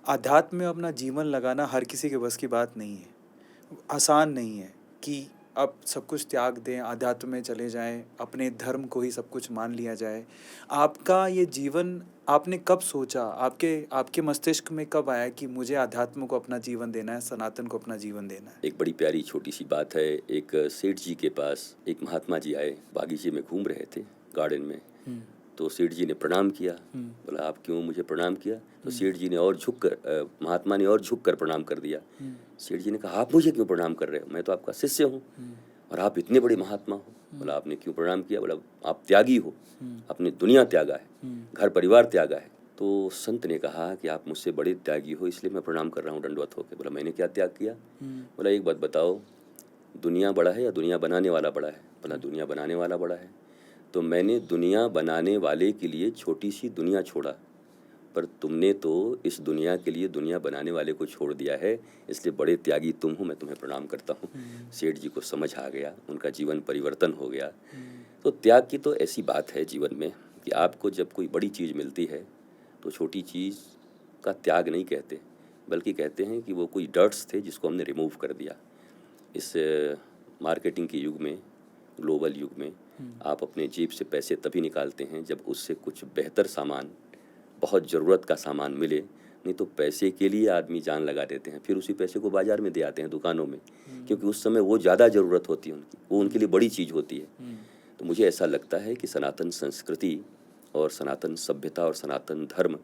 अध्यात्म में अपना जीवन लगाना हर किसी के बस की बात नहीं है, आसान नहीं है कि अब सब कुछ त्याग दें, अध्यात्म में चले जाएं, अपने धर्म को ही सब कुछ मान लिया जाए। आपका ये जीवन आपने कब सोचा, आपके आपके मस्तिष्क में कब आया कि मुझे अध्यात्म को अपना जीवन देना है, सनातन को अपना जीवन देना है? एक बड़ी प्यारी छोटी सी बात है। एक सेठ जी के पास एक महात्मा जी आए, बागीचे में घूम रहे थे, गार्डन में। तो सेठ जी ने प्रणाम किया। बोला, आप क्यों मुझे प्रणाम किया? तो सेठ जी ने और झुक कर, महात्मा ने और झुक कर प्रणाम कर दिया। सेठ जी ने कहा, आप मुझे क्यों प्रणाम कर रहे हो? मैं तो आपका शिष्य हूँ और आप इतने बड़े महात्मा हो। बोला, आपने क्यों प्रणाम किया? बोला, आप त्यागी हो, आपने दुनिया त्यागा है, घर परिवार त्यागा है। तो संत ने कहा कि आप मुझसे बड़े त्यागी हो, इसलिए मैं प्रणाम कर रहा हूँ दंडवत होकर। बोला, मैंने क्या त्याग किया? बोला, एक बात बताओ, दुनिया बड़ा है या दुनिया बनाने वाला बड़ा है? बोला, दुनिया बनाने वाला बड़ा है। तो मैंने दुनिया बनाने वाले के लिए छोटी सी दुनिया छोड़ा, पर तुमने तो इस दुनिया के लिए दुनिया बनाने वाले को छोड़ दिया है, इसलिए बड़े त्यागी तुम हो, मैं तुम्हें प्रणाम करता हूँ। सेठ जी को समझ आ गया, उनका जीवन परिवर्तन हो गया। तो त्याग की तो ऐसी बात है जीवन में कि आपको जब कोई बड़ी चीज़ मिलती है तो छोटी चीज़ का त्याग नहीं कहते, बल्कि कहते हैं कि वो कोई डर्ट्स थे जिसको हमने रिमूव कर दिया। इस मार्केटिंग के युग में, ग्लोबल युग में, आप अपने जेब से पैसे तभी निकालते हैं जब उससे कुछ बेहतर सामान, बहुत ज़रूरत का सामान मिले। नहीं तो पैसे के लिए आदमी जान लगा देते हैं, फिर उसी पैसे को बाज़ार में दे आते हैं, दुकानों में, क्योंकि उस समय वो ज़्यादा ज़रूरत होती है उनकी, वो उनके लिए बड़ी चीज़ होती है। तो मुझे ऐसा लगता है कि सनातन संस्कृति और सनातन सभ्यता और सनातन धर्म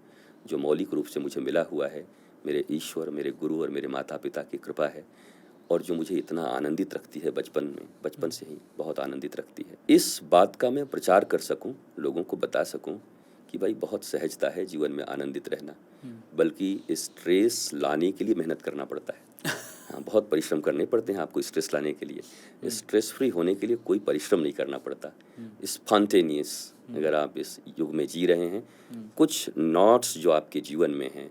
जो मौलिक रूप से मुझे मिला हुआ है, मेरे ईश्वर, मेरे गुरु और मेरे माता पिता की कृपा है, और जो मुझे इतना आनंदित रखती है बचपन से ही बहुत आनंदित रखती है। इस बात का मैं प्रचार कर सकूं, लोगों को बता सकूं कि भाई बहुत सहजता है जीवन में आनंदित रहना, बल्कि स्ट्रेस लाने के लिए मेहनत करना पड़ता है। हाँ, बहुत परिश्रम करने पड़ते हैं आपको स्ट्रेस लाने के लिए। स्ट्रेस फ्री होने के लिए कोई परिश्रम नहीं करना पड़ता। स्पॉन्टेनियस, अगर आप इस युग में जी रहे हैं, कुछ नॉट्स जो आपके जीवन में हैं,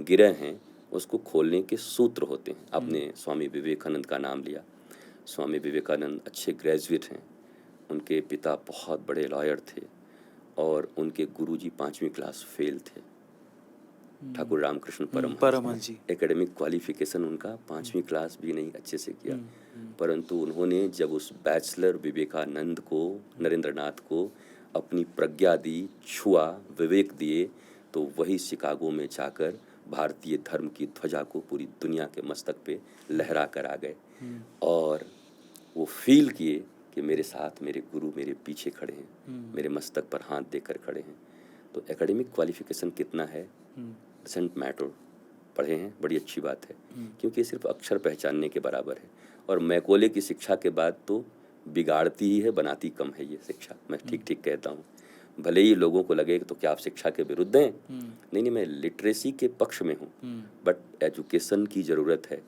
गिरह हैं, उसको खोलने के सूत्र होते हैं। आपने स्वामी विवेकानंद का नाम लिया। स्वामी विवेकानंद अच्छे ग्रेजुएट हैं, उनके पिता बहुत बड़े लॉयर थे और उनके गुरुजी 5वीं क्लास फेल थे, ठाकुर रामकृष्ण परमहंस जी। एकेडमिक क्वालिफिकेशन उनका 5वीं क्लास भी नहीं अच्छे से किया, परंतु उन्होंने जब उस बैचलर विवेकानंद को, नरेंद्रनाथ को अपनी प्रज्ञा दी, छुआ, विवेक दिए, तो वही शिकागो में जाकर भारतीय धर्म की ध्वजा को पूरी दुनिया के मस्तक पे लहरा कर आ गए। और वो फील किए कि मेरे साथ मेरे गुरु मेरे पीछे खड़े हैं, मेरे मस्तक पर हाथ देकर खड़े हैं। तो एकेडमिक क्वालिफिकेशन कितना है डजंट मैटर, पढ़े हैं बड़ी अच्छी बात है, क्योंकि सिर्फ अक्षर पहचानने के बराबर है। और मैकोले की शिक्षा के बाद तो बिगाड़ती ही है, बनाती कम है ये शिक्षा। मैं ठीक ठीक कहता हूँ, भले ही लोगों को लगे तो क्या आप शिक्षा के विरुद्ध हैं? नहीं, मैं लिटरेसी के पक्ष में हूँ, बट एजुकेशन की ज़रूरत है।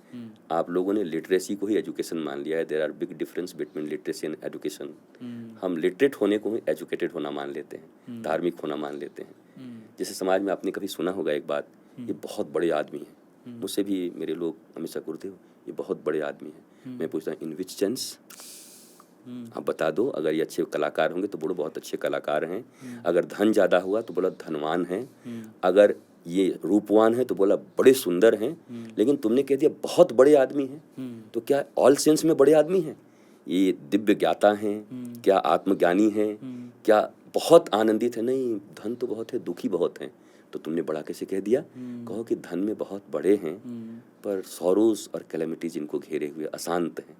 आप लोगों ने लिटरेसी को ही एजुकेशन मान लिया है। There are big difference between literacy and education. हम लिटरेट होने को ही एजुकेटेड होना मान लेते हैं, धार्मिक होना मान लेते हैं। जैसे समाज में आपने कभी सुना होगा एक बात, ये बहुत बड़े आदमी हैं। मुझसे भी मेरे लोग हमेशा गुरुदेव ये बहुत बड़े आदमी हैं। मैं पूछता हूँ इन विच सेंस? आप बता दो। अगर ये अच्छे कलाकार होंगे तो बोलो बहुत अच्छे कलाकार हैं। अगर धन ज़्यादा हुआ तो बोला धनवान हैं। अगर ये रूपवान है तो बोला बड़े सुंदर हैं। लेकिन तुमने कह दिया बहुत बड़े आदमी हैं, तो क्या ऑल सेंस में बड़े आदमी हैं? ये दिव्य ज्ञाता हैं? क्या आत्मज्ञानी हैं? क्या बहुत आनंदित है? नहीं, धन तो बहुत है, दुखी बहुत हैं। तो तुमने बड़ा कैसे कह दिया? कहो कि धन में बहुत बड़े हैं, पर सॉरोज और कैलेमिटीज इनको घेरे हुए अशांत हैं,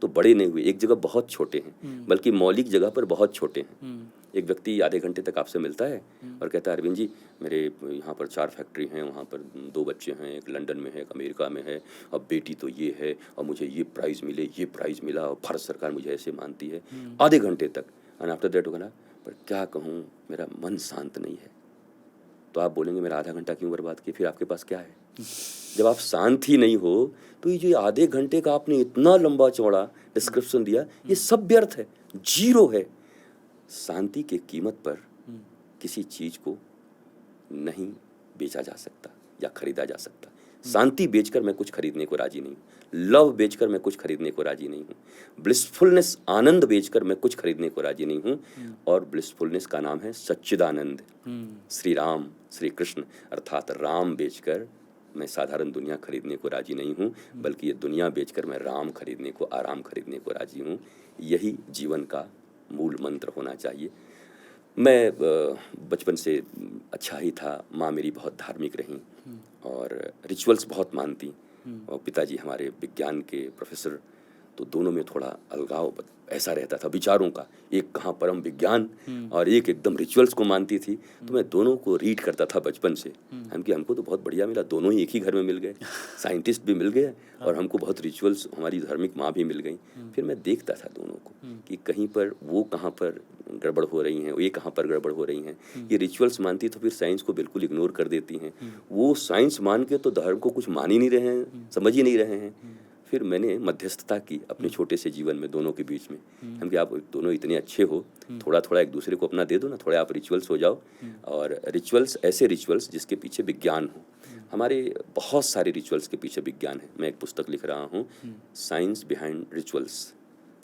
तो बड़े नहीं हुए। एक जगह बहुत छोटे हैं, बल्कि मौलिक जगह पर बहुत छोटे हैं। एक व्यक्ति आधे घंटे तक आपसे मिलता है और कहता है अरविंद जी मेरे यहाँ पर 4 फैक्ट्री हैं, वहाँ पर 2 बच्चे हैं, एक लंदन में है, एक अमेरिका में है, और बेटी तो ये है, और मुझे ये प्राइज़ मिले, ये प्राइज़ मिला, और भारत सरकार मुझे ऐसे मानती है। आधे घंटे तक। एंड आफ्टर दैट वो कहना पर क्या कहूँ, मेरा मन शांत नहीं है। तो आप बोलेंगे मेरा आधा घंटा क्यों बर्बाद किया? फिर आपके पास क्या है? जब आप शांत ही नहीं हो तो ये जो आधे घंटे का आपने इतना लंबा चौड़ा डिस्क्रिप्शन दिया, ये सब व्यर्थ है, जीरो है। शांति की कीमत पर किसी चीज को नहीं बेचा जा सकता या खरीदा जा सकता। शांति बेचकर मैं कुछ खरीदने को राजी नहीं हूँ। लव बेचकर मैं कुछ खरीदने को राजी नहीं हूँ। ब्लिसफुलनेस, आनंद बेचकर मैं कुछ खरीदने को राजी नहीं हूँ। और ब्लिसफुलनेस का नाम है सच्चिदानंद। श्री राम, श्री कृष्ण अर्थात राम बेचकर मैं साधारण दुनिया खरीदने को राजी नहीं हूँ, बल्कि ये दुनिया बेचकर मैं राम खरीदने को, आराम खरीदने को राजी हूँ। यही जीवन का मूल मंत्र होना चाहिए। मैं बचपन से अच्छा ही था। माँ मेरी बहुत धार्मिक रहीं और रिचुअल्स बहुत मानती, और पिताजी हमारे विज्ञान के प्रोफेसर, तो दोनों में थोड़ा अलगाव ऐसा रहता था विचारों का। एक कहाँ परम विज्ञान और एक एकदम रिचुअल्स को मानती थी। तो मैं दोनों को रीड करता था बचपन से। हमको तो बहुत बढ़िया मिला, दोनों ही एक ही घर में मिल गए, साइंटिस्ट भी मिल गए और हमको बहुत रिचुअल्स, हमारी धार्मिक माँ भी मिल गई। फिर मैं देखता था दोनों को कि कहीं पर वो कहाँ पर गड़बड़ हो रही हैं, ये कहाँ पर गड़बड़ हो रही हैं। ये रिचुअल्स मानती तो फिर साइंस को बिल्कुल इग्नोर कर देती हैं। वो साइंस मान के तो धर्म को कुछ मान ही नहीं रहे हैं, समझ ही नहीं रहे हैं। फिर मैंने मध्यस्थता की अपने छोटे से जीवन में दोनों के बीच में। हम कि आप दोनों इतने अच्छे हो, थोड़ा थोड़ा एक दूसरे को अपना दे दो ना, थोड़ा आप रिचुअल्स हो जाओ। और रिचुअल्स, ऐसे रिचुअल्स जिसके पीछे विज्ञान हो। हमारे बहुत सारे रिचुअल्स के पीछे विज्ञान है। मैं एक पुस्तक लिख रहा हूँ, साइंस बिहाइंड रिचुअल्स,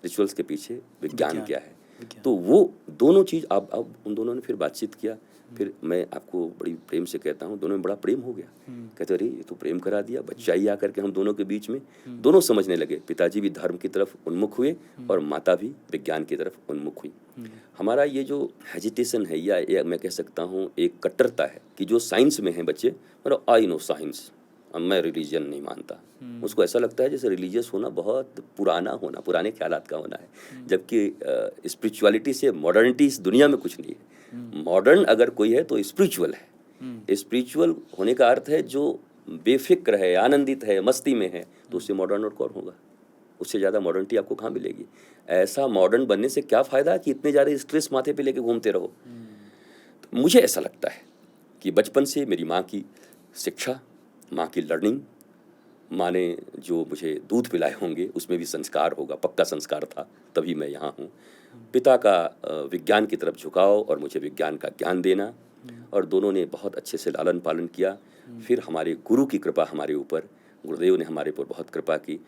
रिचुअल्स के पीछे विज्ञान क्या है। तो वो दोनों चीज़ अब उन दोनों ने फिर बातचीत किया। फिर मैं आपको बड़ी प्रेम से कहता हूँ, दोनों में बड़ा प्रेम हो गया। कहते अरे ये तो प्रेम करा दिया, बच्चा ही आकर के हम दोनों के बीच में। दोनों समझने लगे। पिताजी भी धर्म की तरफ उन्मुख हुए और माता भी विज्ञान की तरफ उन्मुख हुई। हमारा ये जो हेजिटेशन है, या मैं कह सकता हूँ एक कट्टरता है कि जो साइंस में है बच्चे, मतलब आई नो साइंस, मैं रिलीजन नहीं मानता। उसको ऐसा लगता है जैसे रिलीजियस होना बहुत पुराना होना, पुराने ख्यालात का होना है। जबकि स्पिरिचुअलिटी से मॉडर्निटी इस दुनिया में कुछ नहीं है। मॉडर्न अगर कोई है तो स्पिरिचुअल है। स्पिरिचुअल होने का अर्थ है जो बेफिक्र है, आनंदित है, मस्ती में है, तो उससे मॉडर्न और कौन होगा। उससे ज़्यादा मॉडर्निटी आपको कहाँ मिलेगी। ऐसा मॉडर्न बनने से क्या फ़ायदा कि इतने ज़्यादा स्ट्रेस माथे पे लेके घूमते रहो। तो मुझे ऐसा लगता है कि बचपन से मेरी माँ की शिक्षा, माँ की लर्निंग, माँ ने जो मुझे दूध पिलाए होंगे उसमें भी संस्कार होगा, पक्का संस्कार था, तभी मैं यहाँ हूँ। पिता का विज्ञान की तरफ झुकाव और मुझे विज्ञान का ज्ञान देना, और दोनों ने बहुत अच्छे से लालन पालन किया। फिर हमारे गुरु की कृपा हमारे ऊपर, गुरुदेव ने हमारे ऊपर बहुत कृपा की।